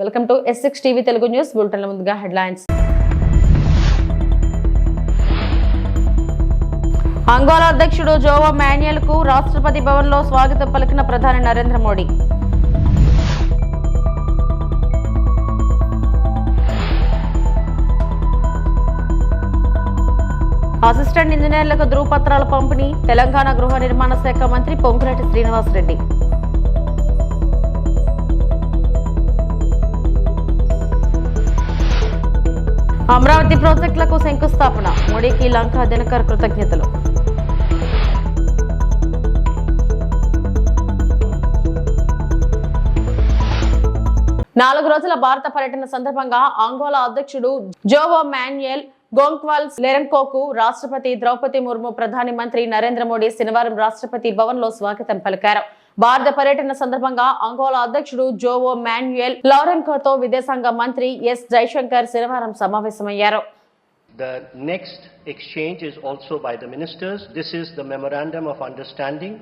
Welcome to S6 TV Telugu news bulletin. ముందుగా headlines. Angola అధ్యక్షుడు జోవో Manuel కు రాష్ట్రపతి భవన్ లో స్వాగతం పలికిన ప్రధాని నరేంద్ర మోడీ. అసిస్టెంట్ ఇంజనీర్లకు ధృవపత్రాల పంపిణీ తెలంగాణ గృహ నిర్మాణ శాఖ మంత్రి పొంగులేటి శ్రీనివాసరెడ్డి. అమరావతి ప్రాజెక్టులకు శంకుస్థాపన మోడీకి లంక దినకర్ కృతజ్ఞతలు. నాలుగు రోజుల భారత పర్యటన సందర్భంగా అంగోలా అధ్యక్షుడు జోవో మాన్యుయల్ గోంక్వాల్స్ లెరెన్కోకు రాష్ట్రపతి ద్రౌపది ముర్ము, ప్రధాని మంత్రి నరేంద్ర మోడీ శనివారం రాష్ట్రపతి భవన్ లో స్వాగతం పలికారు. భారత పర్యటన సందర్భంగా అంగోలా అధ్యక్షుడు జోవో మాన్యుయల్ లెరెన్కోతో విదేశాంగ మంత్రి ఎస్ జైశంకర్ శనివారం సమావేశమయ్యారు. The next exchange is also by the ministers. This is the memorandum of understanding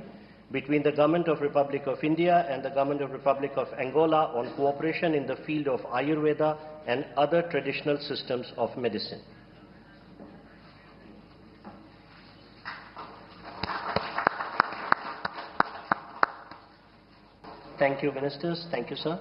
between the Government of Republic of India and the Government of Republic of Angola on cooperation in the field of Ayurveda and other traditional systems of medicine. Thank you, ministers. Thank you, sir.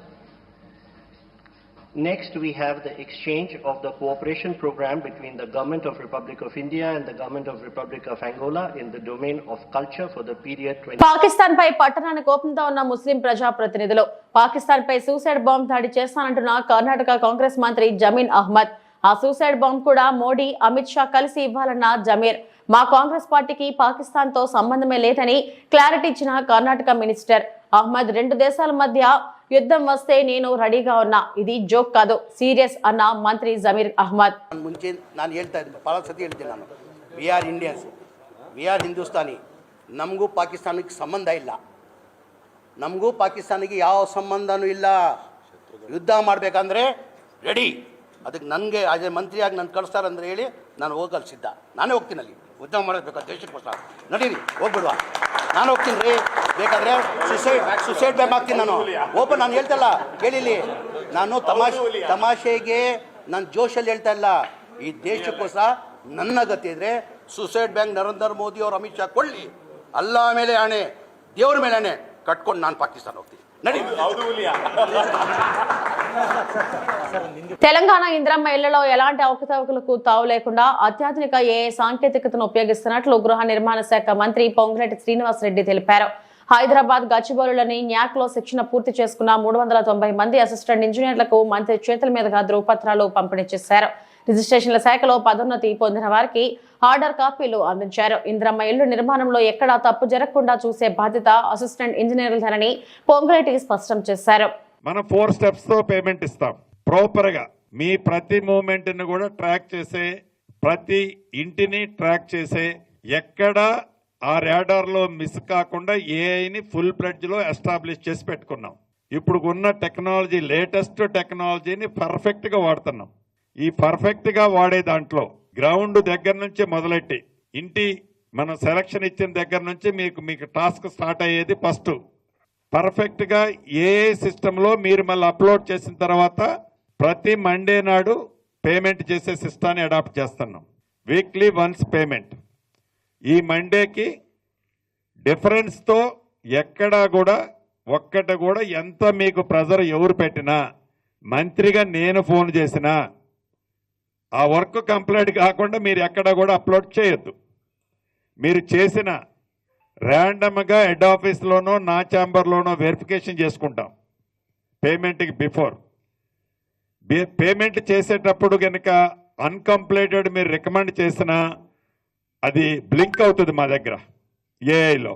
Next, we have the exchange of the cooperation program between the Government of Republic of India and the Government of Republic of Angola in the domain of culture for the period 20. Pakistan పై పట్టణానికి కోపంతో ఉన్న ముస్లిం ప్రజాప్రతినిధులు పాకిస్తాన్ పై suicide bomb దాడి చేస్తానంటున్న కర్ణాటక కాంగ్రెస్ మంత్రి జమీర్ అహ్మద్. ఆ suicide bomb కూడా మోడీ, అమిత్ షా కలిసి ఇవ్వాలన్న జమీర్. మా కాంగ్రెస్ పార్టీకి పాకిస్తాన్ తో సంబంధమే లేదని క్లారిటీ ఇచ్చిన కర్ణాటక మినిస్టర్ అహ్మద్, రెండు దేశాల మధ్య యుద్ధం వస్తే నేను రెడీగా ఉన్నా, ఇది జోక్ కాదు, సీరియస్ అన్న మంత్రి జమీర్ అహ్మద్. ಮುಂಚೆ ನಾನು ಹೇಳ್ತಾ ಇದ್ದೆ, ಭಾಳ ಸತಿ ಹೇಳ್ತೀನಿ ನಾನು, we are Indians, we are Hindustani. ನಮಗೂ ಪಾಕಿಸ್ತಾನಕ್ಕೆ ಸಂಬಂಧ ಇಲ್ಲ, ನಮಗೂ ಪಾಕಿಸ್ತಾನಿಗೆ ಯಾವ ಸಂಬಂಧನೂ ಇಲ್ಲ. ಯುದ್ಧ ಮಾಡಬೇಕಂದ್ರೆ ರೆಡಿ. ಅದಕ್ಕೆ ನನಗೆ ಅದೇ ಮಂತ್ರಿಯಾಗಿ ನಾನು ಕಳಿಸ್ತಾರಂದ್ರೆ ಹೇಳಿ ನಾನು ಹೋಗಲು ಸಿದ್ಧ. ನಾನೇ ಹೋಗ್ತೀನಿ ಅಲ್ಲಿ ಯುದ್ಧ ಮಾಡಬೇಕು ದೇಶಕ್ಕೋಸ್ಕರ. ನಡೀರಿ ಹೋಗ್ಬಿಡುವ, ನಾನು ಹೋಗ್ತೀನಿ ರೀ. ಬೇಕಾದರೆ ಸುಸೈಡ್ ಬ್ಯಾಮ್ ಆಗ್ತೀನಿ ನಾನು. ಓಪನ್ ನಾನು ಹೇಳ್ತಲ್ಲ, ಕೇಳಿಲಿ, ನಾನು ತಮಾಷೆಗೆ ನಾನು ಜೋಶಲ್ಲಿ ಹೇಳ್ತಾ ಇಲ್ಲ. ಈ ದೇಶಕ್ಕೋಸ್ಕರ ನನ್ನ ಗತಿ ಇದ್ರೆ ಸುಸೈಡ್ ಬ್ಯಾಂಕ್ ನರೇಂದ್ರ ಮೋದಿ ಅವರು ಅಮಿತ್ ಶಾ ಕೊಳ್ಳಿ, ಅಲ್ಲ ಮೇಲೆ ಆಣೆ, ದೇವ್ರ ಮೇಲೆ ಆಣೆ ಕಟ್ಕೊಂಡು ನಾನು ಪಾಕಿಸ್ತಾನ ಹೋಗ್ತೀನಿ. ನಡಿ. తెలంగాణ ఇందిరమ్మ ఇళ్లలో ఎలాంటి అవకతవకలకు తావు లేకుండా అత్యాధునిక ఏఐ సాంకేతికతను ఉపయోగిస్తున్నట్లు గృహ నిర్మాణ శాఖ మంత్రి పొంగులేటి శ్రీనివాసరెడ్డి తెలిపారు. హైదరాబాద్ గచ్చిబౌలిలోని న్యాక్ లో శిక్షణ పూర్తి చేసుకున్న 390 మంది అసిస్టెంట్ ఇంజనీర్లకు మంత్రి చేతుల మీదుగా ధృవపత్రాలు పంపిణీ చేశారు. రిజిస్ట్రేషన్ల శాఖలో పదోన్నతి పొందిన వారికి ఆర్డర్ కాపీలు అందించారు. ఇందిరమ్మ ఇళ్లు నిర్మాణంలో ఎక్కడా తప్పు జరగకుండా చూసే బాధ్యత అసిస్టెంట్ ఇంజనీర్లదని పొంగులేటి స్పష్టం చేశారు. మనం 4 steps తో పేమెంట్ ఇస్తాం. ప్రాపర్ గా మీ ప్రతి మూమెంట్ ని కూడా ట్రాక్ చేసే, ప్రతి ఇంటిని ట్రాక్ చేసే, ఎక్కడ ఆ రాడార్ లో మిస్ కాకుండా ఏఐని ఫుల్ ఫ్లెడ్జ్ లో ఎస్టాబ్లిష్ చేసి పెట్టుకున్నాం. ఇప్పుడు ఉన్న టెక్నాలజీ, లేటెస్ట్ టెక్నాలజీని పర్ఫెక్ట్ గా వాడుతున్నాం. ఈ పర్ఫెక్ట్ గా వాడే దాంట్లో గ్రౌండ్ దగ్గర నుంచి మొదలెట్టి ఇంటి మనం సెలక్షన్ ఇచ్చిన దగ్గర నుంచి మీకు టాస్క్ స్టార్ట్ అయ్యేది ఫస్ట్ పర్ఫెక్ట్ గా ఏఐ సిస్టమ్ లో మీరు మళ్ళీ అప్లోడ్ చేసిన తర్వాత ప్రతి మండే నాడు పేమెంట్ చేసే సిస్టాన్ని అడాప్ట్ చేస్తున్నాం. Weekly once payment. ఈ మండేకి డిఫరెన్స్తో ఎక్కడా కూడా ఒక్కటి కూడా ఎంత మీకు ప్రెజర్ ఎవరు పెట్టినా, మంత్రిగా నేను ఫోన్ చేసినా ఆ వర్క్ కంప్లీట్ కాకుండా మీరు ఎక్కడ కూడా అప్లోడ్ చేయొద్దు. మీరు చేసిన ర్యాండమ్గా హెడ్ ఆఫీస్లోనో నా ఛాంబర్లోనో వెరిఫికేషన్ చేసుకుంటాం. పేమెంట్కి బిఫోర్ పేమెంట్ చేసేటప్పుడు కనుక అన్కంప్లీటెడ్ మీరు రికమెండ్ చేసినా అది బ్లింక్ అవుతుంది మా దగ్గర ఏఐలో.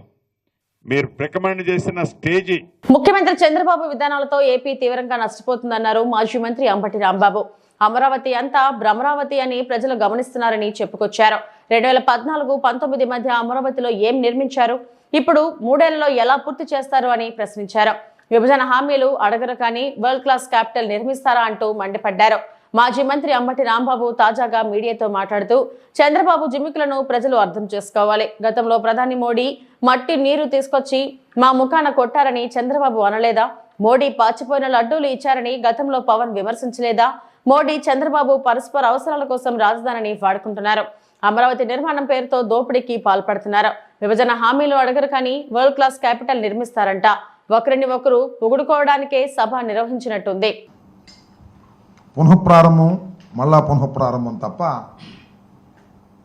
మీరు రికమెండ్ చేసిన స్టేజీ. ముఖ్యమంత్రి చంద్రబాబు విధానాలతో ఏపీ తీవ్రంగా నష్టపోతుందన్నారు మాజీ మంత్రి అంబటి రాంబాబు. అమరావతి అంతా భ్రమరావతి అని ప్రజలు గమనిస్తున్నారని చెప్పుకొచ్చారు. 2014-19 మధ్య అమరావతిలో ఏం నిర్మించారు, ఇప్పుడు 3 ఏళ్లలో ఎలా పూర్తి చేస్తారు అని ప్రశ్నించారు. విభజన హామీలు అడగరు కానీ వరల్డ్ క్లాస్ క్యాపిటల్ నిర్మిస్తారా అంటూ మండిపడ్డారు. మాజీ మంత్రి అంబటి రాంబాబు తాజాగా మీడియాతో మాట్లాడుతూ చంద్రబాబు జిమ్మికులను ప్రజలు అర్థం చేసుకోవాలి. గతంలో ప్రధాని మోడీ మట్టి నీరు తీసుకొచ్చి మా ముఖాన కొట్టారని చంద్రబాబు అనలేదా? మోడీ పాచిపోయిన లడ్డూలు ఇచ్చారని గతంలో పవన్ విమర్శించలేదా? మోడీ చంద్రబాబు పరస్పర అవసరాల కోసం రాజధానిని వాడుకుంటున్నారు. అమరావతి నిర్మాణం పేరుతో దోపిడీకి పాల్పడుతున్నారు. విభజన హామీలు అడగరు కానీ వరల్డ్ క్లాస్ క్యాపిటల్ నిర్మిస్తారంట. ఒకరిని ఒకరు పొగుడుకోవడానికే సభ నిర్వహించినట్టుంది. పునఃప్రారంభం మళ్ళా పునఃప్రారంభం తప్ప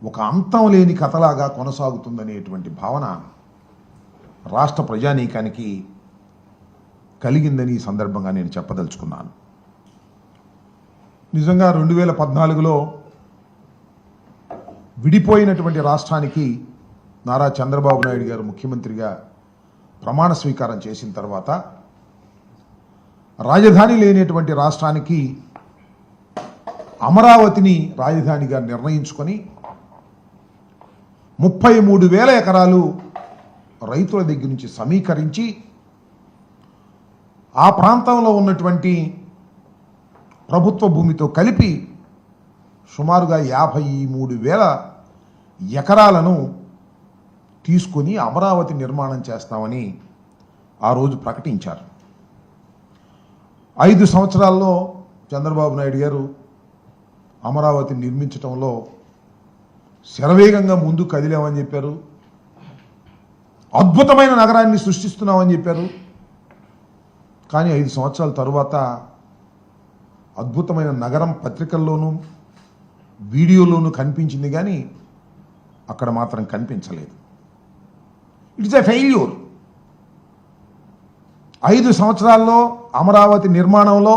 ఒక అంతం లేని కథలాగా కొనసాగుతుందనేటువంటి భావన రాష్ట్ర ప్రజానీకానికి కలిగిందని ఈ సందర్భంగా నేను చెప్పదలుచుకున్నాను. నిజంగా 2014లో విడిపోయినటువంటి రాష్ట్రానికి నారా చంద్రబాబు నాయుడు గారు ముఖ్యమంత్రిగా ప్రమాణ స్వీకారం చేసిన తర్వాత రాజధాని లేనటువంటి రాష్ట్రానికి అమరావతిని రాజధానిగా నిర్ణయించుకొని 33,000 ఎకరాలు రైతుల దగ్గర నుంచి సమీకరించి ఆ ప్రాంతంలో ఉన్నటువంటి ప్రభుత్వ భూమితో కలిపి సుమారుగా 53,000 ఎకరాలను తీసుకొని అమరావతి నిర్మాణం చేస్తామని ఆ రోజు ప్రకటించారు. 5 సంవత్సరాల్లో చంద్రబాబు నాయుడు గారు అమరావతిని నిర్మించడంలో శరవేగంగా ముందు కదిలామని చెప్పారు. అద్భుతమైన నగరాన్ని సృష్టిస్తున్నామని చెప్పారు. కానీ 5 సంవత్సరాల తరువాత అద్భుతమైన నగరం పత్రికల్లోనూ వీడియోలోనూ కనిపించింది కానీ అక్కడ మాత్రం కనిపించలేదు. It's a failure. 5 సంవత్సరాల్లో అమరావతి నిర్మాణంలో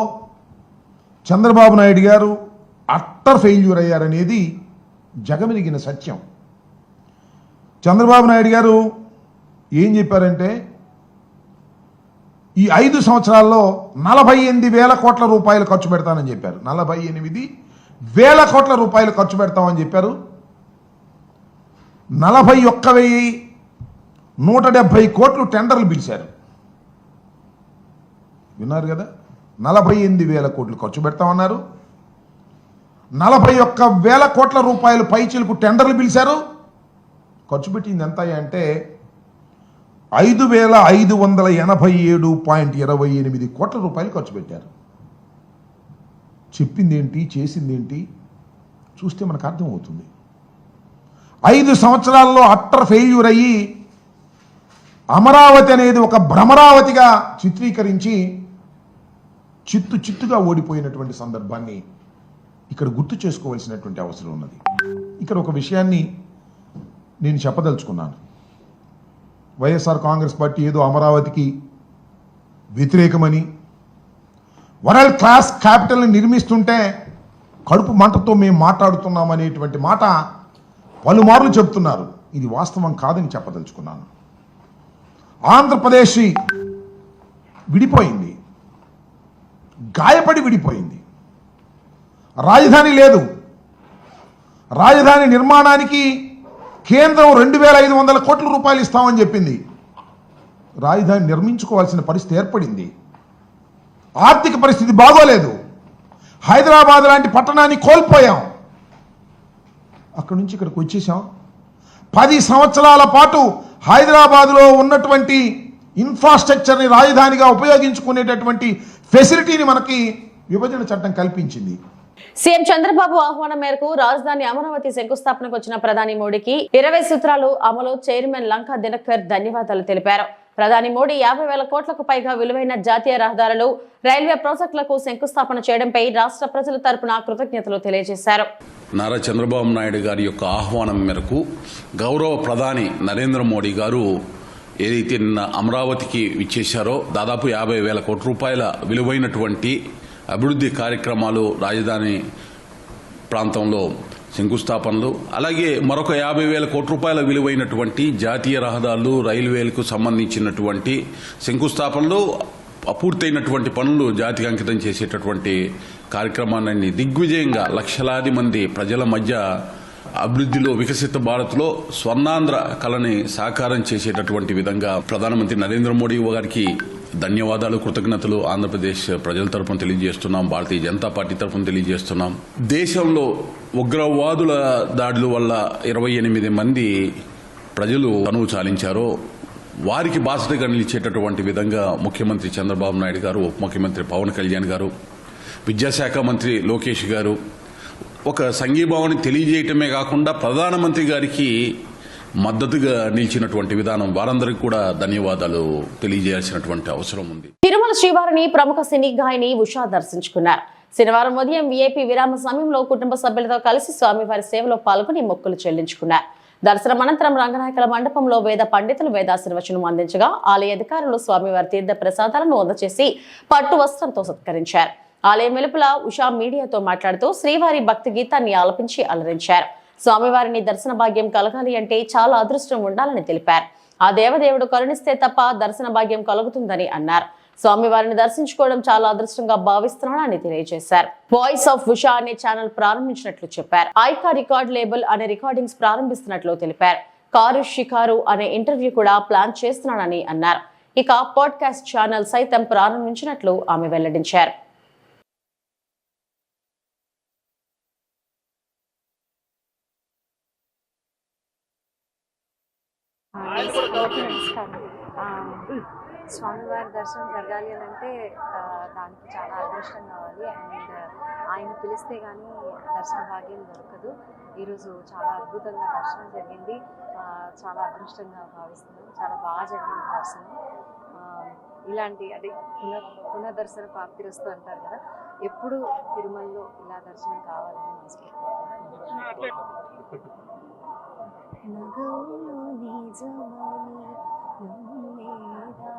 చంద్రబాబు నాయుడు గారు అట్టర్ ఫెయిల్యూర్ అయ్యారనేది జగమెరిగిన సత్యం. చంద్రబాబు నాయుడు గారు ఏం చెప్పారంటే ఈ 5 సంవత్సరాల్లో 48,000 కోట్ల రూపాయలు ఖర్చు పెడతానని చెప్పారు. 48,000 కోట్ల రూపాయలు ఖర్చు పెడతామని చెప్పారు. 41,170 కోట్లు టెండర్లు పిలిచారు. విన్నారు కదా, 48,000 కోట్లు ఖర్చు పెడతామన్నారు. 41,000 కోట్ల రూపాయలు పైచిలకు టెండర్లు పిలిచారు. ఖర్చు పెట్టింది ఎంత అంటే 5,587.28 కోట్ల రూపాయలు ఖర్చు పెట్టారు. చెప్పింది ఏంటి, చేసింది ఏంటి చూస్తే మనకు అర్థమవుతుంది. 5 సంవత్సరాల్లో అట్టర్ ఫెయిల్యూర్ అయ్యి అమరావతి అనేది ఒక భ్రమరావతిగా చిత్రీకరించి చిత్తుగా ఓడిపోయినటువంటి సందర్భాన్ని ఇక్కడ గుర్తు చేసుకోవాల్సినటువంటి అవసరం ఉన్నది. ఇక్కడ ఒక విషయాన్ని నేను చెప్పదలుచుకున్నాను. వైఎస్ఆర్ కాంగ్రెస్ పార్టీ ఏదో అమరావతికి వ్యతిరేకమని వరల్డ్ క్లాస్ క్యాపిటల్ని నిర్మిస్తుంటే కడుపు మంటతో మేము మాట్లాడుతున్నామనేటువంటి మాట పలుమార్లు చెప్తున్నారు. ఇది వాస్తవం కాదని చెప్పదలుచుకున్నాను. ఆంధ్రప్రదేశ్ విడిపోయింది, గాయపడి విడిపోయింది. రాజధాని లేదు. రాజధాని నిర్మాణానికి కేంద్రం 2,500 కోట్ల రూపాయలు ఇస్తామని చెప్పింది. రాజధాని నిర్మించుకోవాల్సిన పరిస్థితి ఏర్పడింది. ఆర్థిక పరిస్థితి బాగోలేదు. హైదరాబాద్ లాంటి పట్టణాన్ని కోల్పోయాం. అక్కడి నుంచి ఇక్కడికి వచ్చేసాం. 10 సంవత్సరాల పాటు హైదరాబాద్లో ఉన్నటువంటి ఇన్ఫ్రాస్ట్రక్చర్ని రాజధానిగా ఉపయోగించుకునేటటువంటి ఫెసిలిటీని మనకి విభజన చట్టం కల్పించింది. సీఎం చంద్రబాబు ఆహ్వానం మేరకు రాజధాని అమరావతి శంకుస్థాపనకు వచ్చిన ప్రధాని మోడీకి 20 సూత్రాలు అమలు చైర్మన్ లంకా దినకర్ ధన్యవాదాలు తెలిపారు. ప్రధాని మోడీ 50,000 కోట్లకు పైగా విలువైన జాతీయ రహదారులు, రైల్వే ప్రాజెక్టులకు శంకుస్థాపన చేయడంపై రాష్ట్ర ప్రజల తరపున కృతజ్ఞతలు తెలియజేశారు. నారా చంద్రబాబు నాయుడు గారి యొక్క ఆహ్వానం మేరకు గౌరవ ప్రధాని నరేంద్ర మోడీ గారు ఏదైతే నిన్న అమరావతికి విచ్చేశారో దాదాపు 50,000 కోట్ల రూపాయల విలువైనటువంటి అభివృద్ధి కార్యక్రమాలు, రాజధాని ప్రాంతంలో శంకుస్థాపనలు, అలాగే మరొక 50,000 కోట్ల రూపాయల విలువైనటువంటి జాతీయ రహదారులు, రైల్వేలకు సంబంధించినటువంటి శంకుస్థాపనలు, అపూర్తయినటువంటి పనులు జాతికి అంకితం చేసేటటువంటి కార్యక్రమాన్ని దిగ్విజయంగా లక్షలాది మంది ప్రజల మధ్య అభివృద్ధిలో వికసిత భారత్లో స్వర్ణాంధ్ర కళని సాకారం చేసేటటువంటి విధంగా ప్రధానమంత్రి నరేంద్ర మోడీ గారికి ధన్యవాదాలు, కృతజ్ఞతలు ఆంధ్రప్రదేశ్ ప్రజల తరఫున తెలియజేస్తున్నాం, భారతీయ జనతా పార్టీ తరఫున తెలియజేస్తున్నాం. దేశంలో ఉగ్రవాదుల దాడుల వల్ల 28 మంది ప్రజలు తనువు చాలించారో వారికి బాసటగా నిలిచేటటువంటి విధంగా ముఖ్యమంత్రి చంద్రబాబు నాయుడు గారు, ఉప ముఖ్యమంత్రి పవన్ కళ్యాణ్ గారు, విద్యాశాఖ మంత్రి లోకేష్ గారు ఒక సంఘీభావాన్ని తెలియజేయటమే కాకుండా ప్రధానమంత్రి గారికి మద్దతుగా నిలిచినటువంటి విధానం, వారందరికీ కూడా ధన్యవాదాలు తెలియజేయాల్సినటువంటి అవసరం ఉంది. తిరుమల శ్రీవారిని ప్రముఖ సినీ గాయని ఉషా దర్శించుకున్నారు. శనివారం ఉదయం వీఐపీ విరామ సమయంలో కుటుంబ సభ్యులతో కలిసి స్వామివారి సేవలో పాల్గొని మొక్కులు చెల్లించుకున్నారు. దర్శనం అనంతరం రంగనాయకుల మండపంలో వేద పండితులు వేదాశీర్వచనం అందించగా ఆలయ అధికారులు స్వామివారి తీర్థ ప్రసాదాలను అందజేసి పట్టు వస్త్రంతో సత్కరించారు. ఆలయం వెలుపల ఉషా మీడియాతో మాట్లాడుతూ శ్రీవారి భక్తి గీతాన్ని ఆలపించి అలరించారు. స్వామివారిని దర్శన భాగ్యం కలగాలి అంటే చాలా అదృష్టం ఉండాలని తెలిపారు. ఆ దేవదేవుడు కరుణిస్తే తప్ప దర్శన భాగ్యం కలుగుతుందని అన్నారు. స్వామివారిని దర్శించుకోవడం చాలా అదృష్టంగా భావిస్తున్నానని తెలియజేశారు. వాయిస్ ఆఫ్ ఉషా అనే ఛానల్ ప్రారంభించినట్లు చెప్పారు. ఐకా రికార్డ్ లేబుల్ అనే రికార్డింగ్స్ ప్రారంభిస్తున్నట్లు తెలిపారు. కారు షికారు అనే ఇంటర్వ్యూ కూడా ప్లాన్ చేస్తున్నానని అన్నారు. ఇక పాడ్కాస్ట్ ఛానల్ సైతం ప్రారంభించినట్లు ఆమె వెల్లడించారు. నమస్కారం. స్వామివారి దర్శనం జరగాలి అని అంటే దానికి చాలా అదృష్టం కావాలి. అండ్ ఆయన పిలిస్తే కానీ దర్శన భాగ్యం దొరకదు. ఈరోజు చాలా అద్భుతంగా దర్శనం జరిగింది. చాలా అదృష్టంగా భావిస్తున్నాను. చాలా బాగా జరిగింది దర్శనం. ఇలాంటి అంటే పునర్దర్శన ప్రాప్తిరస్తు అంటారు కదా, ఎప్పుడు తిరుమలలో ఇలా దర్శనం కావాలని మనస్ఫూర్తిగా నగవులు నిజమని నమ్మేదా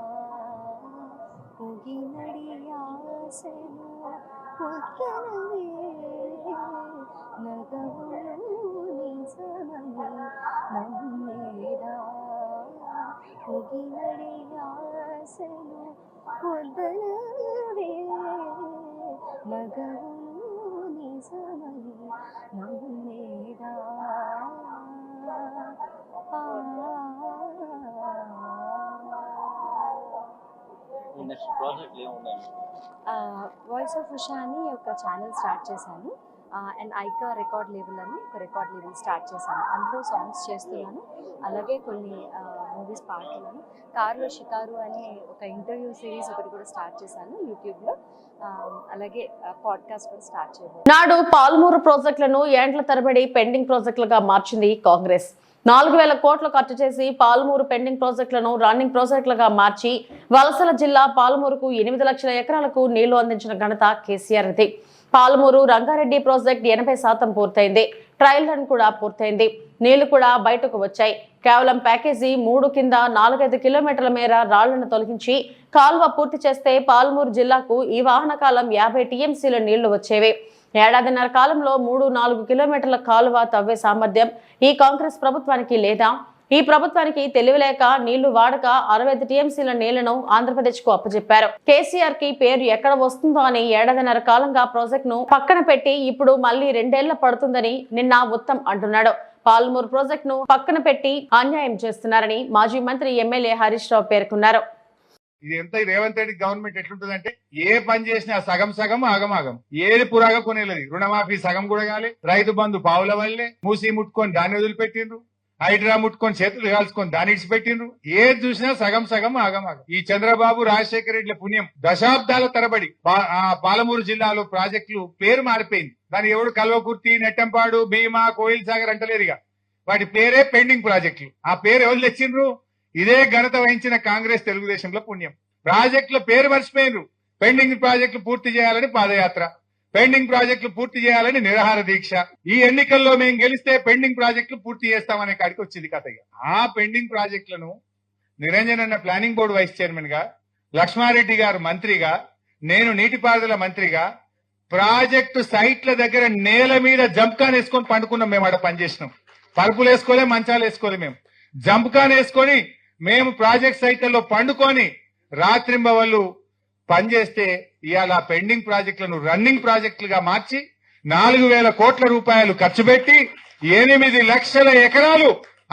పొగినడి ఆశలు పొక్కనవే నగవులు నిజమని నమ్మేదా పొగినడి ఆశలు పొద్దనవే నగవులు నిజమని నమ్మేదా వాయిస్ ఆఫ్ ఉషా అని ఒక ఛానల్ స్టార్ట్ చేశాను. అండ్ ఐకా రికార్డ్ లేబుల్ అని ఒక రికార్డ్ లేబుల్ స్టార్ట్ చేశాను. అందులో సాంగ్స్ చేస్తున్నాను. అలాగే కొన్ని మూవీస్ పాడుతున్నాను. కారులో షికారు అనే ఒక ఇంటర్వ్యూ సిరీస్ ఒకటి కూడా స్టార్ట్ చేశాను యూట్యూబ్లో. అలాగే పాడ్కాస్ట్ కూడా స్టార్ట్ చేయబోతున్నాను. నాడు పాలమూరు ప్రాజెక్టులను ఏండ్ల తరబడి పెండింగ్ ప్రాజెక్టులుగా మార్చింది కాంగ్రెస్. 4,000 కోట్లు ఖర్చు చేసి పాలమూరు పెండింగ్ ప్రాజెక్టులను రన్నింగ్ ప్రాజెక్టులుగా మార్చి వలసల జిల్లా పాలమూరుకు 8 లక్షల ఎకరాలకు నీళ్లు అందించిన ఘనత కేసీఆర్ది. పాలమూరు రంగారెడ్డి ప్రాజెక్ట్ 80% పూర్తయింది. ట్రయల్ రన్ కూడా పూర్తయింది. నీళ్లు కూడా బయటకు వచ్చాయి. కేవలం ప్యాకేజీ 3 కింద 4-5 కిలోమీటర్ల మేర రాళ్లను తొలగించి కాల్వ పూర్తి చేస్తే పాలమూరు జిల్లాకు ఈ వాహనకాలం 50 టీఎంసీల నీళ్లు వచ్చేవి. ఏడాదిన్నర కాలంలో 3-4 కిలోమీటర్ల కాలువ తవ్వే సామర్థ్యం ఈ కాంగ్రెస్ ప్రభుత్వానికి లేదా? ఈ ప్రభుత్వానికి తెలివిలేక నీళ్లు వాడక 65 టీఎంసీల నీళ్లను ఆంధ్రప్రదేశ్ కు అప్పచెప్పారు. కేసీఆర్ కి పేరు ఎక్కడ వస్తుందో అని ఏడాదిన్నర కాలంగా ప్రాజెక్ట్ ను పక్కన పెట్టి ఇప్పుడు మళ్లీ 2 ఏళ్ల పడుతుందని నిన్న ఉత్తమ్ అంటున్నాడు. పాలమూరు ప్రాజెక్ట్ ను పక్కన పెట్టి అన్యాయం చేస్తున్నారని మాజీ మంత్రి ఎమ్మెల్యే హరీష్ రావు పేర్కొన్నారు. ఇది ఎంత రేవంత్ రెడ్డి గవర్నమెంట్ ఎట్లుంటుందంటే ఏ పని చేసినా సగం ఆగమాగం, ఏది పురాగా కొనేలేదు. రుణమాఫీ సగం కూడా కాలే, రైతు బంధు పావుల వల్లే, మూసి ముట్టుకొని దాన్ని వదిలిపెట్టిండ్రు, హైడ్రా ముట్టుకొని చేతులు కాల్చుకొని దాన్ని ఇడిచిపెట్టిండ్రు. ఏది చూసినా సగం ఆగమాగం. ఈ చంద్రబాబు రాజశేఖర రెడ్డి పుణ్యం దశాబ్దాల తరబడి పాలమూరు జిల్లాలో ప్రాజెక్టులు పేరు మారిపోయింది. దాని ఎవడు కల్వకుర్తి, నెట్టంపాడు, భీమా, కోయిల్ సాగర్ అంటలేరుగా. వాటి పేరే పెండింగ్ ప్రాజెక్టులు. ఆ పేరు ఎవరు తెచ్చిండ్రు? ఇదే ఘనత వహించిన కాంగ్రెస్ తెలుగుదేశంలో పుణ్యం. ప్రాజెక్టుల పేరు మర్చిపోయినరు. పెండింగ్ ప్రాజెక్టులు పూర్తి చేయాలని పాదయాత్ర, పెండింగ్ ప్రాజెక్టులు పూర్తి చేయాలని నిరాహార దీక్ష. ఈ ఎన్నికల్లో మేము గెలిస్తే పెండింగ్ ప్రాజెక్టులు పూర్తి చేస్తామనే కాడికి వచ్చింది కథ. ఆ పెండింగ్ ప్రాజెక్టులను నిరంజన్ అన్న ప్లానింగ్ బోర్డు వైస్ చైర్మన్ గా, లక్ష్మారెడ్డి గారు మంత్రిగా, నేను నీటిపారుదల మంత్రిగా ప్రాజెక్టు సైట్ల దగ్గర నేల మీద జంప్కాన్ వేసుకొని పండుకున్నాం. మేము ఆడ పనిచేసినాం. పరుపులు వేసుకోలే, మంచాలు వేసుకోలే. మేము జంప్కాన్ వేసుకొని మేము ప్రాజెక్ట్ సైట్లలో పండుకొని రాత్రింబవళ్ళు పనిచేస్తే ఇవాళ పెండింగ్ ప్రాజెక్టులను రన్నింగ్ ప్రాజెక్టులుగా మార్చి 4,000 కోట్ల రూపాయలు ఖర్చు పెట్టి 8 లక్షల ఎకరాలు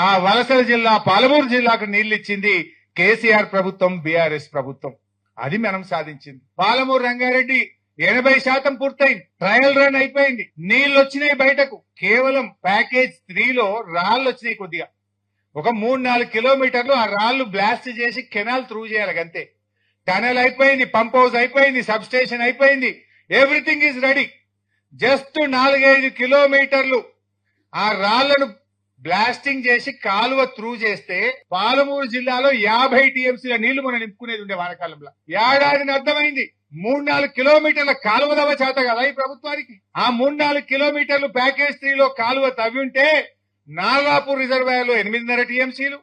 ఆ వలసల జిల్లా పాలమూరు జిల్లాకు నీళ్లు ఇచ్చింది కేసీఆర్ ప్రభుత్వం, బీఆర్ఎస్ ప్రభుత్వం. అది మనం సాధించింది. పాలమూరు రంగారెడ్డి 80% పూర్తయింది. ట్రయల్ రన్ అయిపోయింది. నీళ్లు వచ్చినాయి బయటకు. కేవలం ప్యాకేజ్ 3లో రాళ్ళు వచ్చినాయి కొద్దిగా. ఒక 3-4 కిలోమీటర్లు ఆ రాళ్లు బ్లాస్ట్ చేసి కెనాల్ త్రూ చేయాలి అంతే. టనల్ అయిపోయింది, పంప్ హౌస్ అయిపోయింది, సబ్ స్టేషన్ అయిపోయింది, ఎవ్రీథింగ్ ఈజ్ రెడీ. జస్ట్ 4-5 కిలోమీటర్లు ఆ రాళ్లను బ్లాస్టింగ్ చేసి కాలువ త్రూ చేస్తే పాలమూరు జిల్లాలో 50 టీఎంసీల నీళ్లు మనం నింపుకునేది ఉండే వానకాలంలో. ఏడాదిని అర్థమైంది 3-4 కిలోమీటర్ల కాలువ తవ్వ చేత కదా ఈ ప్రభుత్వానికి. ఆ 3-4 కిలోమీటర్లు ప్యాకేజ్ 3లో కాలువ తవ్వి ఉంటే నాగాపూర్ రిజర్వాయర్లో 8.5 టీఎంసీలు,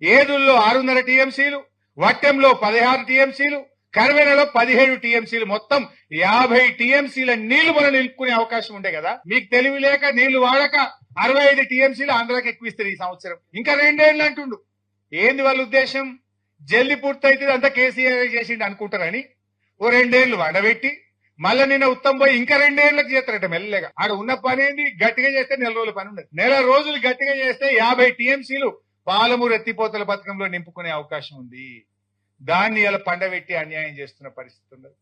ఏదుల్లో 6.5 టీఎంసీలు, వట్టెంలో 16 టీఎంసీలు, కర్వెనలో 17 టీఎంసీలు, మొత్తం 50 టీఎంసీల నీళ్లు మనం నిలుపుకునే అవకాశం ఉండే కదా. మీకు తెలివి లేక నీళ్లు వాడక 65 టీఎంసీలు ఆంధ్రాకి ఎక్కువిస్తారు ఈ సంవత్సరం. ఇంకా 2 ఏళ్ళు అంటుండు. ఏంది వాళ్ళ ఉద్దేశం? జల్ది పూర్తయితే అంతా కేసీఆర్ చేసిండు అనుకుంటారని ఓ 2 ఏళ్ళు వడబెట్టి మళ్ళీ నిన్న ఉత్తమ్ పోయి ఇంకా 2 ఏళ్లకు చేస్తారట మెల్లగా. ఆడ ఉన్న పని ఏంది? గట్టిగా చేస్తే 4 రోజుల పని ఉండదు. 4 రోజులు గట్టిగా చేస్తే 50 టీఎంసీలు పాలమూరు ఎత్తిపోతల పథకంలో నింపుకునే అవకాశం ఉంది. దాన్ని ఇలా పండబెట్టి అన్యాయం చేస్తున్న పరిస్థితి ఉన్నది.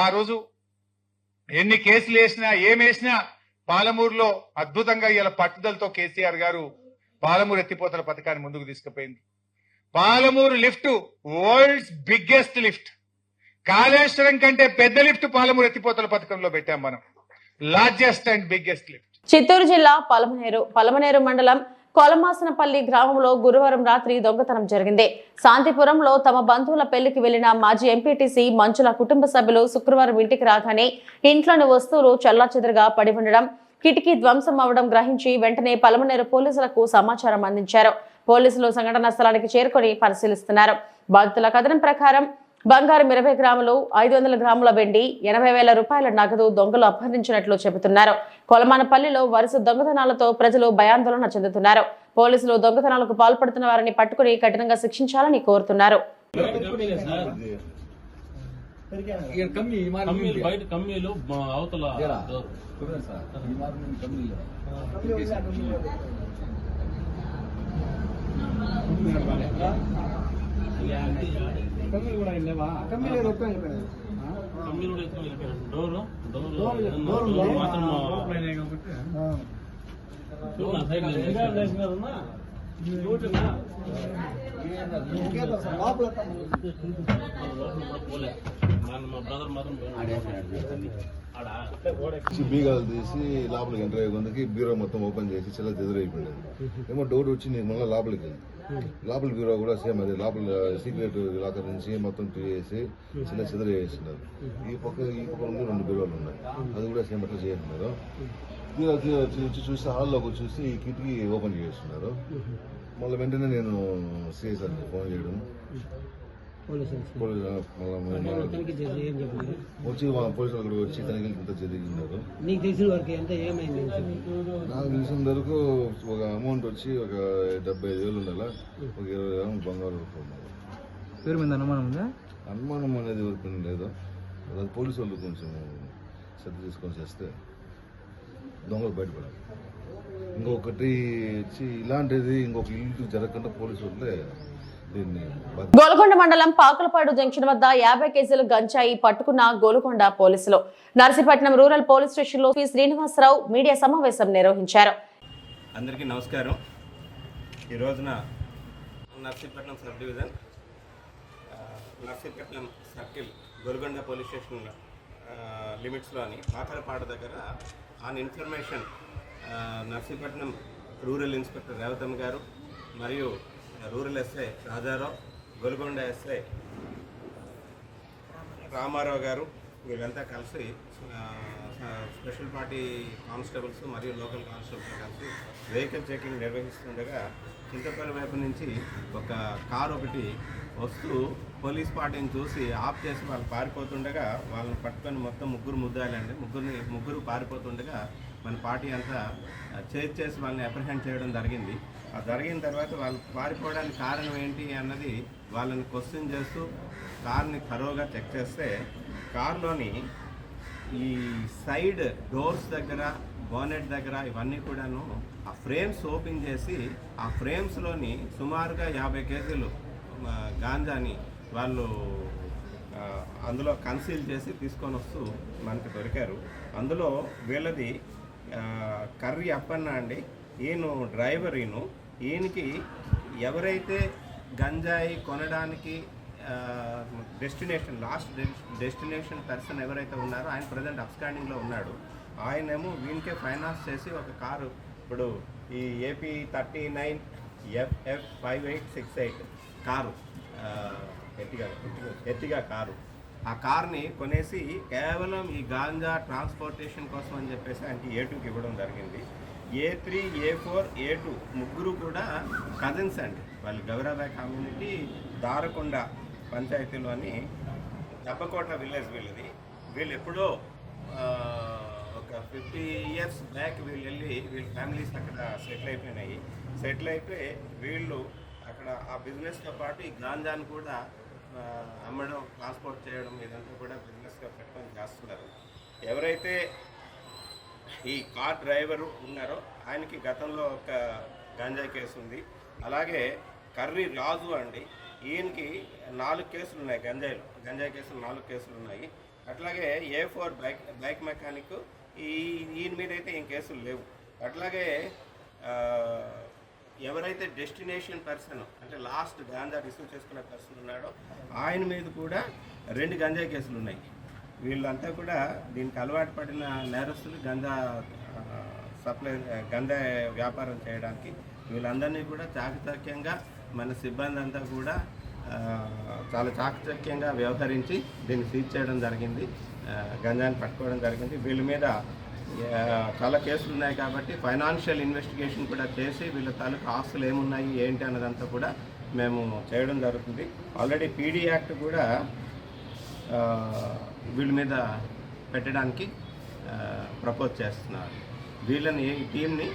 ఆ రోజు ఎన్ని కేసులు వేసినా ఏమేసినా పాలమూరులో అద్భుతంగా ఇలా పట్టుదలతో కేసీఆర్ గారు పాలమూరు ఎత్తిపోతల పథకాన్ని ముందుకు తీసుకుపోయింది. Palamuru lift world's biggest lift. Kaleshwaram కంటే పెద్ద లిఫ్ట్ పాలమూరు ఎత్తిపోతల పథకంలో పెట్టాం మనం. Largest and biggest lift. Chittoor జిల్లా పలమనేరు మండలం కొలమాసనపల్లి గ్రామంలో గురువారం రాత్రి దొంగతనం జరిగింది. శాంతిపురంలో తమ బంధువుల పెళ్లికి వెళ్లిన మాజీ ఎంపీటీసీ మంచుల కుటుంబ సభ్యులు శుక్రవారం ఇంటికి రాగానే ఇంట్లోని వస్తువులు చెల్లాచెదురుగా పడి ఉండడం, కిటికీ ధ్వంసం అవడం గ్రహించి వెంటనే పలమనేరు పోలీసులకు సమాచారం అందించారు. పోలీసులు సంఘటనా స్థలానికి చేరుకొని పరిశీలిస్తున్నారు. బాధితుల కథనం ప్రకారం బంగారం 20 గ్రాములు, 500 గ్రాముల వెండి, 80,000 రూపాయల నగదు దొంగలు అపహరించినట్లు చెబుతున్నారు. కొలమానపల్లిలో వరుస దొంగతనాలతో ప్రజలు భయాందోళన చెందుతున్నారు. పోలీసులు దొంగతనాలకు పాల్పడుతున్న వారిని పట్టుకుని కఠినంగా శిక్షించాలని కోరుతున్నారు. బీగాలు తీసి లోపలికి ఎంటర్ అయ్యే కొందకి బ్యూరో మొత్తం ఓపెన్ చేసి చాలా ఎదురైపోయింది. ఏమో డౌట్ వచ్చి నేను మళ్ళీ లోపలికి లోపల బ్యూరో కూడా సేమ్ అదే లోపల సీక్రెట్ లాకర్ నుంచి మొత్తం తీసేసి చిన్న చెదరేస్తున్నారు. ఈ పక్క 2 బ్యూరోలు ఉన్నాయి, అది కూడా సేమ్ అట్లా చేస్తున్నారు. వచ్చి చూసి హాల్లోకి చూసి ఈ కిటికీ ఓపెన్ చేస్తున్నారు. మళ్ళీ వెంటనే నేను సిఐ సార్కి ఫోన్ చేయడం, వచ్చి పోలీసులు కూడా వచ్చి తనిఖీలు ఇంత జరిగినారు. నాకు తెలిసిన వరకు ఒక అమౌంట్ వచ్చి ఒక 75,000 ఉండాలా, ఒక 20 గ్రాములు బంగారు పేరు మీద అనుమానం ఉందా? అనుమానం అనేది ఎవరికి లేదు. అది పోలీసు వాళ్ళు కొంచెం శ్రద్ధ తీసుకొని చేస్తే దొంగలు బయటపడాలి. ఇంకొకటి వచ్చి ఇలాంటిది ఇంకొక ఇల్లు జరగకుండా పోలీసు వాళ్ళే గోల్కొండ మండలం పాకలపాడు జంక్షన్ వద్ద 50 కేజీలు గంజాయి పట్టుకున్న గోల్కొండ పోలీసులు. నర్సీపట్నం రూరల్ పోలీస్ స్టేషన్ లో శ్రీనివాసరావు మీడియా సమావేశం నిర్వహించారు. అందరికీ నమస్కారం. ఈ రోజున Narsipatnam sub division Narsipatnam circle Golconda police station లిమిట్స్లోని పాకలపాడు దగ్గర on information Narsipatnam rural inspector Revathamma గారు మరియు rural SI Rajarao, Golconda SI Ramarao గారు వీళ్ళంతా కలిసి స్పెషల్ పార్టీ కానిస్టేబుల్స్ మరియు లోకల్ కానిస్టేబుల్స్ కలిసి వెహికల్ చెకింగ్ నిర్వహిస్తుండగా చింతపల్లి వైపు నుంచి ఒక కారు ఒకటి వస్తూ పోలీస్ పార్టీని చూసి ఆఫ్ చేసి వాళ్ళు పారిపోతుండగా వాళ్ళని పట్టుకొని మొత్తం ముద్దాలండి ముగ్గురు పారిపోతుండగా మన పార్టీ అంతా చేసి వాళ్ళని అప్రిహెండ్ చేయడం జరిగింది. ఆ జరిగిన తర్వాత వాళ్ళు పారిపోవడానికి కారణం ఏంటి అన్నది వాళ్ళని క్వశ్చన్ చేస్తూ కార్ని థరోగా చెక్ చేస్తే కారులోని ఈ సైడ్ డోర్స్ దగ్గర, బోనెట్ దగ్గర ఇవన్నీ కూడాను ఆ ఫ్రేమ్స్ ఓపెన్ చేసి ఆ ఫ్రేమ్స్లోని సుమారుగా 50 కేజీలు గాంజాని వాళ్ళు అందులో కన్సీల్ చేసి తీసుకొని వస్తూ మనకి దొరికారు. అందులో వీళ్ళది కర్రీ అప్పన్న అండి, ఈయన డ్రైవర్, ఈయనకి ఎవరైతే గంజాయి కొనడానికి డెస్టినేషన్ పర్సన్ ఎవరైతే ఉన్నారో ఆయన ప్రజెంట్ అబ్స్కాండింగ్లో ఉన్నాడు. ఆయనేమో వీనికే ఫైనాన్స్ చేసి ఒక కారు, ఇప్పుడు ఈ AP 39 FF 5868 car, Ertiga car, ఆ కార్ని కొనేసి కేవలం ఈ గాంజా ట్రాన్స్పోర్టేషన్ కోసం అని చెప్పేసి ఆయనకి A2కి ఇవ్వడం జరిగింది. A3, A4, A2 ముగ్గురు కూడా కజిన్స్ అండి. వాళ్ళు గౌరాబాయ్ కమ్యూనిటీ దారకొండ పంచాయతీలోని దబ్బకోట విలేజ్ వీళ్ళది. వీళ్ళు ఎప్పుడో ఒక 50 years బ్యాక్ వీళ్ళు వెళ్ళి వీళ్ళ ఫ్యామిలీస్ అక్కడ సెటిల్ అయిపోయి వీళ్ళు అక్కడ ఆ బిజినెస్తో పాటు ఈ గాంజాను కూడా అమ్మడం, ట్రాన్స్పోర్ట్ చేయడం ఇదంతా కూడా బిజినెస్గా పెట్టుకొని చేస్తున్నారు. ఎవరైతే ఈ కార్ డ్రైవరు ఉన్నారో ఆయనకి గతంలో ఒక గంజాయి కేసు ఉంది. అలాగే కర్రీ రాజు అండి, ఈయనకి 4 కేసులు ఉన్నాయి, గంజాయి కేసులు 4 కేసులు ఉన్నాయి. అట్లాగే A4 బైక్ మెకానిక్, ఈయన మీద అయితే ఏం కేసులు లేవు. అట్లాగే ఎవరైతే డెస్టినేషన్ పర్సన్ అంటే లాస్ట్ గాంజా రిసీవ్ చేసుకునే పర్సన్ ఉన్నాడో ఆయన మీద కూడా 2 గంజాయి కేసులు ఉన్నాయి. వీళ్ళంతా కూడా దీనికి అలవాటు పడిన నేరస్తులు, గంజా వ్యాపారం చేయడానికి. వీళ్ళందరినీ కూడా చాకచక్యంగా మన సిబ్బంది అంతా కూడా చాలా చాకచక్యంగా వ్యవహరించి దీన్ని సీజ్ చేయడం జరిగింది, గంజాని పట్టుకోవడం జరిగింది. వీళ్ళ మీద చాలా కేసులు ఉన్నాయి కాబట్టి ఫైనాన్షియల్ ఇన్వెస్టిగేషన్ కూడా చేసి వీళ్ళ తాలూకు ఆస్తులు ఏమున్నాయి ఏంటి అన్నదంతా కూడా మేము చేయడం జరుగుతుంది. ఆల్రెడీ PD యాక్ట్ కూడా వీళ్ళ మీద పెట్టడానికి ప్రపోజ్ చేస్తున్నారు. వీళ్ళని ఈ టీంని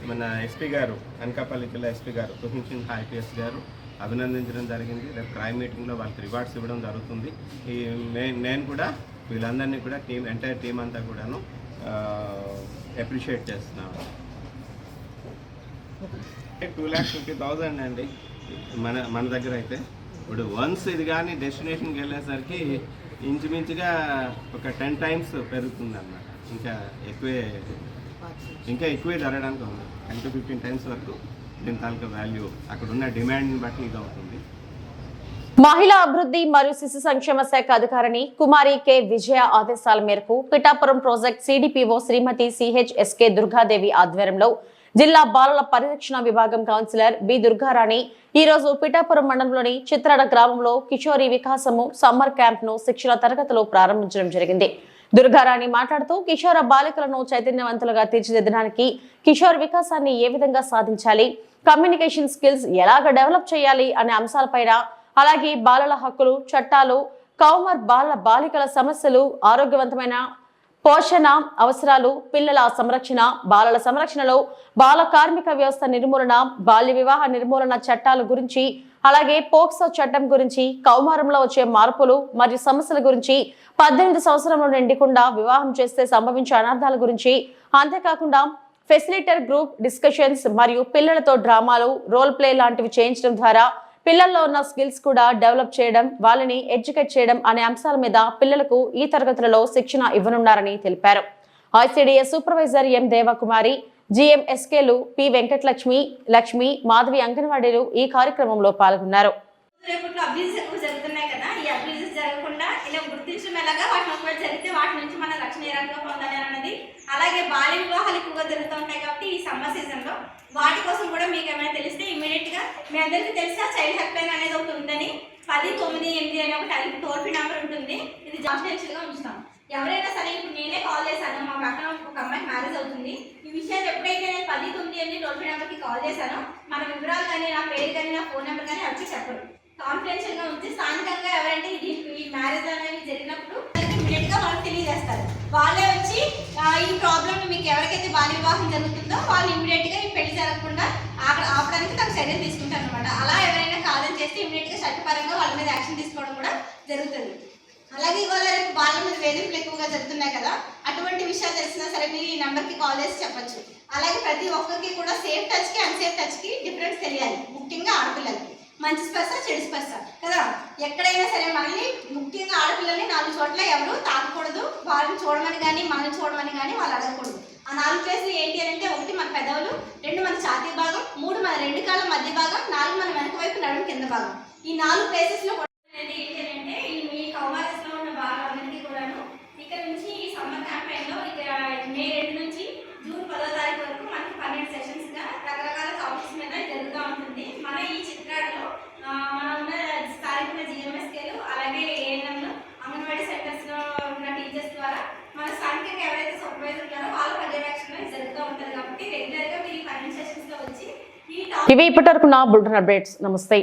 మన SP గారు, అనకాపల్లి జిల్లా SP గారు తుహిన్ సిన్హా IPS గారు అభినందించడం జరిగింది. రేపు క్రైమ్ మీటింగ్లో వాళ్ళకి రివార్డ్స్ ఇవ్వడం జరుగుతుంది. నేను కూడా వీళ్ళందరినీ కూడా ఎంటైర్ టీం అంతా కూడాను అప్రిషియేట్ చేస్తున్నాను. 2,50,000 అండి మన దగ్గర అయితే. ఇప్పుడు వన్స్ ఇది కానీ డెస్టినేషన్కి వెళ్ళేసరికి ఇంచుమించుగా ఒక 10 times పెరుగుతుంది అన్నమాట. ఇంకా ఎక్కువే జరగడానికి ఉంది. 10 to 15 times వరకు దీని తాలూకా వాల్యూ అక్కడ ఉన్న డిమాండ్ని బట్టి ఇది అవుతుంది. మహిళా అభివృద్ధి మరియు శిశు సంక్షేమ శాఖ అధికారిని కుమారి K. విజయ ఆదేశాల మేరకు పిఠాపురం ప్రాజెక్ట్ CDPO శ్రీమతి CHSK దుర్గాదేవి ఆధ్వర్యంలో జిల్లా బాలల పరిరక్షణ విభాగం కౌన్సిలర్ B. దుర్గారాణి ఈ రోజు పిఠాపురం మండలంలోని చిత్రాడ గ్రామంలో కిషోరి వికాసము సమ్మర్ క్యాంప్ ను శిక్షణ తరగతులు ప్రారంభించడం జరిగింది. దుర్గారాణి మాట్లాడుతూ కిషోర బాలికలను చైతన్యవంతులుగా తీర్చిదిద్దడానికి కిషోర్ వికాసాన్ని ఏ విధంగా సాధించాలి, కమ్యూనికేషన్ స్కిల్స్ ఎలాగ డెవలప్ చేయాలి అనే అంశాలపైన, అలాగే బాలల హక్కులు, చట్టాలు, కౌమర్ బాలికల సమస్యలు, ఆరోగ్యవంతమైన పోషణ అవసరాలు, పిల్లల సంరక్షణ, బాలల సంరక్షణలో బాల కార్మిక వ్యవస్థ నిర్మూలన, బాల్య వివాహ నిర్మూలన చట్టాల గురించి, అలాగే పోక్సో చట్టం గురించి, కౌమారంలో వచ్చే మార్పులు మరియు సమస్యల గురించి, 18 సంవత్సరంలో నిండకుండా వివాహం చేస్తే సంభవించే అనర్థాల గురించి, అంతేకాకుండా ఫెసిలిటర్ గ్రూప్ డిస్కషన్స్ మరియు పిల్లలతో డ్రామాలు, రోల్ ప్లే లాంటివి చేయించడం ద్వారా పిల్లల్లో ఉన్న స్కిల్స్ కూడా డెవలప్ చేయడం, వాళ్ళని ఎడ్యుకేట్ చేయడం అనే అంశాల మీద పిల్లలకు ఈ తరగతులలో శిక్షణ ఇవ్వనున్నారని తెలిపారు. ICDS supervisor M. Devakumari, GM SKలు P. వెంకటలక్ష్మి, లక్ష్మి, మాధవి అంగన్వాడీలు ఈ కార్యక్రమంలో పాల్గొన్నారు. రేపట్లో అబ్యూజెస్ ఎక్కువ జరుగుతున్నాయి కదా, ఈ అబ్యూజెస్ జరగకుండా ఇలా గుర్తించడం ఎలాగా, వాటిని ఒకవేళ జరిగితే వాటి నుంచి మన రక్షణ ఏ రకంగా పొందాలి అన్నది, అలాగే బాల్య వివాహాలు ఎక్కువగా జరుగుతూ ఉంటాయి కాబట్టి ఈ సమ్మర్ సీజన్లో వాటి కోసం కూడా మీకు ఏమైనా తెలిస్తే ఇమీడియట్గా మీ అందరికీ తెలిసిన చైల్డ్ హెల్ప్ లైన్ అనేది ఒకటి ఉందని 1098 అనే ఒక టోల్ ఫ్రీ నెంబర్ ఉంటుంది. ఇది కాన్ఫిడెన్షియల్గా ఉంచుతాం. ఎవరైనా సరే, ఇప్పుడు నేనే కాల్ చేశాను, మా పక్కన ఒక అమ్మాయికి మ్యారేజ్ అవుతుంది, ఈ విషయాలు ఎప్పుడైతే నేను 1098 టోల్ ఫ్రీ నెంబర్కి కాల్ చేశానో మన వివరాలు కానీ, నా పేరు కానీ, నా ఫోన్ నెంబర్ కానీ ఎవరికి చెప్పరు. కాన్ఫిడెన్షియల్గా ఉంచి స్థానికంగా ఎవరంటే ఈ మ్యారేజ్ అనేవి జరిగినప్పుడు ఇమీడియట్గా వాళ్ళకి తెలియజేస్తారు. వాళ్ళే వచ్చి ఈ ప్రాబ్లమ్ మీకు ఎవరికైతే బాల్య వివాహం జరుగుతుందో వాళ్ళు ఇమీడియట్గా ఈ పెళ్లి జరగకుండా ఆపడానికి తమ చర్యలు తీసుకుంటారు అనమాట. అలా ఎవరైనా కాదని చేస్తే ఇమీడియట్గా చట్టపరంగా వాళ్ళ మీద యాక్షన్ తీసుకోవడం కూడా జరుగుతుంది. అలాగే ఇవాళ రేపు వాళ్ళ మీద వేధింపులు ఎక్కువగా జరుగుతున్నాయి కదా, అటువంటి విషయాలు తెలిసినా సరే మీరు ఈ నెంబర్కి కాల్ చేసి చెప్పచ్చు. అలాగే ప్రతి ఒక్కరికి కూడా సేఫ్ టచ్కి అన్సేఫ్ టచ్కి డిఫరెన్స్ తెలియాలి, ముఖ్యంగా ఆడపిల్లలకి. మంచి స్పర్శ, చెడు స్పర్శ కదా, ఎక్కడైనా సరే మనల్ని, ముఖ్యంగా ఆడపిల్లల్ని 4 చోట్ల ఎవరు తాకూడదు. వాళ్ళని చూడమని కానీ మనల్ని చూడమని కానీ వాళ్ళు అడగకూడదు. ఆ 4 ప్లేస్లు ఏంటి అని అంటే 1 మన పెదవులు, 2 మన ఛాతీ భాగం, 3 మన 2 కాళ్ళ మధ్య భాగం, 4 మన వెనక వైపు నడుము కింద భాగం. ఈ 4 ప్లేసెస్ లో ఏంటి అంటే మీ కౌమారస్ లో ఉన్న భాగాలన్నీ కూడాను ఇక్కడ నుంచి ఈ సమ్మర్ క్యాంపెయిన్ లో ఇక్కడ మే 2 నుంచి జూన్ 10వ తారీఖు వరకు మనకి 12 సెషన్స్ గా రకరకాల టాపిక్స్ మీద జరుగుతూ ఉంటుంది. మన ఈ చిత్రాలలో మన ఉన్న స్థానిక జిఎంఎస్కేలు అలాగే ఏఎన్ఎంలు అంగన్వాడీ సెంటర్స్ లో ఉన్న టీచర్స్ ద్వారా మన స్థానికంగా ఎవరైతే సూపర్వైజర్ ఉన్నారో వాళ్ళ పర్యవేక్షణ జరుగుతూ ఉంటుంది. కాబట్టి రెగ్యులర్ గా మీరు ఈ 12 సెషన్స్ లో వచ్చి ఈ ఇవి ఇప్పటివరకు నా బులెటిన్ అప్డేట్స్. నమస్తే.